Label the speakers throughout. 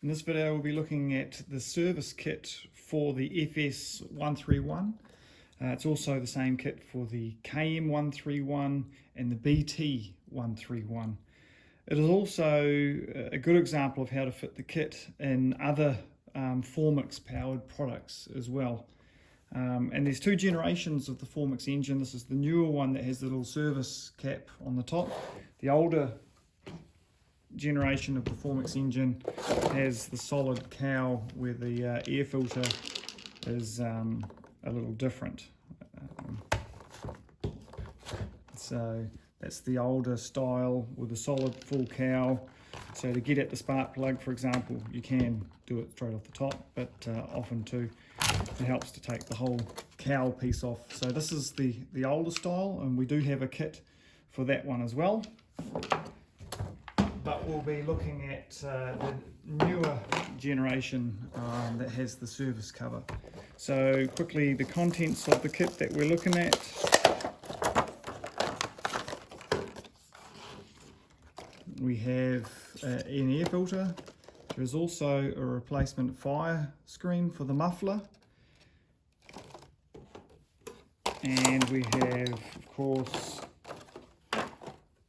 Speaker 1: In this video we'll be looking at the service kit for the FS131. It's also the same kit for the KM131 and the BT131. It is also a good example of how to fit the kit in other Formix powered products as well. And there's two generations of the Formix engine. This is the newer one that has the little service cap on the top. The older generation of the Formix engine has the solid cowl where the air filter is a little different. So that's the older style with a solid full cowl. So to get at the spark plug, for example, you can do it straight off the top, but often too it helps to take the whole cowl piece off. So this is the older style, and we do have a kit for that one as well. But we'll be looking at the newer generation that has the service cover. So quickly, the contents of the kit that we're looking at. We have an air filter. There is also a replacement fire screen for the muffler. And we have, of course,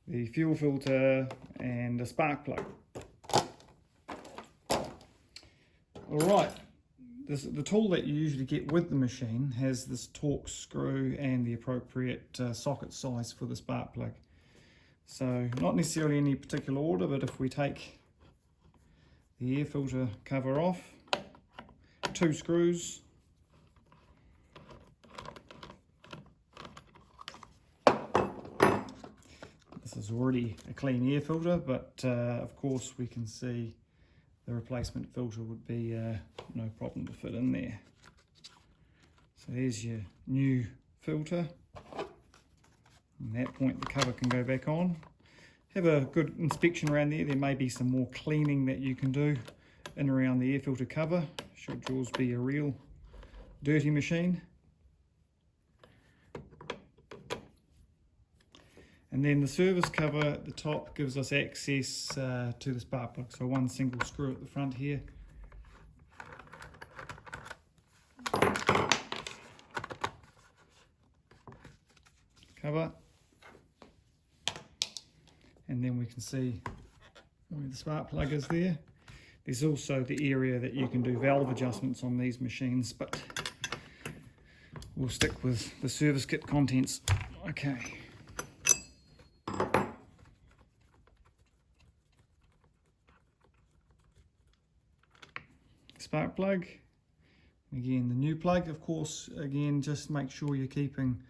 Speaker 1: the fuel filter and a spark plug. Alright, the tool that you usually get with the machine has this Torx screw and the appropriate socket size for the spark plug. So not necessarily in any particular order, but if we take the air filter cover off, 2 screws, this is already a clean air filter, but of course we can see the replacement filter would be no problem to fit in there. So there's your new filter. At that point the cover can go back on. Have a good inspection around there. There may be some more cleaning that you can do in around the air filter cover, should yours be a real dirty machine. And then the service cover at the top gives us access to the spark plug. So one single screw at the front here. Cover. And then we can see where the spark plug is there. There's also the area that you can do valve adjustments on these machines, but we'll stick with the service kit contents. Okay. Spark plug. Again, the new plug, of course, again, just make sure you're keeping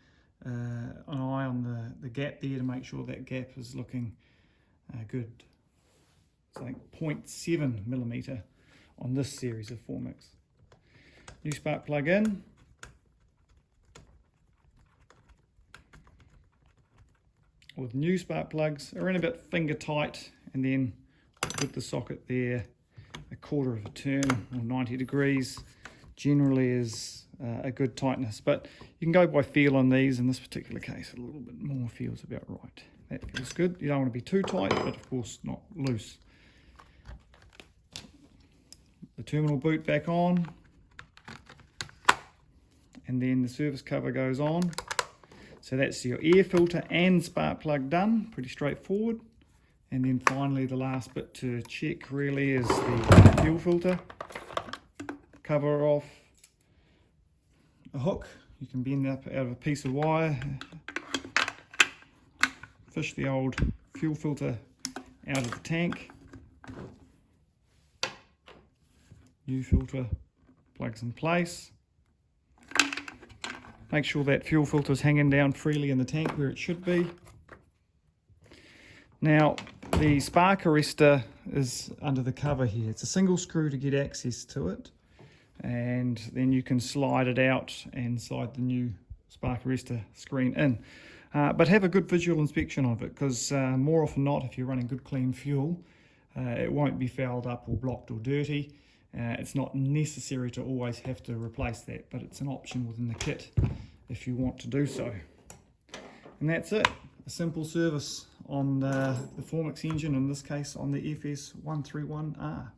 Speaker 1: an eye on the gap there to make sure that gap is looking good. It's like 0.7 millimeter on this series of Formix. New spark plug in. With new spark plugs, around about finger tight, and then with the socket there, 1/4 of a turn or 90 degrees generally is a good tightness, but you can go by feel on these. In this particular case, a little bit more feels about right. That feels good. You don't want to be too tight, but of course not loose. The terminal boot back on, and then the service cover goes on. So that's your air filter and spark plug done, pretty straightforward. And then finally the last bit to check really is the fuel filter. Cover off, a hook, you can bend up out of a piece of wire, fish the old fuel filter out of the tank. New filter plugs in place. Make sure that fuel filter is hanging down freely in the tank where it should be. Now, the spark arrestor is under the cover here. It's a single screw to get access to it, and then you can slide it out and slide the new spark arrestor screen in. But have a good visual inspection of it, because more often than not, if you're running good clean fuel, it won't be fouled up or blocked or dirty. It's not necessary to always have to replace that, but it's an option within the kit if you want to do so. And that's it. A simple service on the Formix engine, in this case on the FS131R.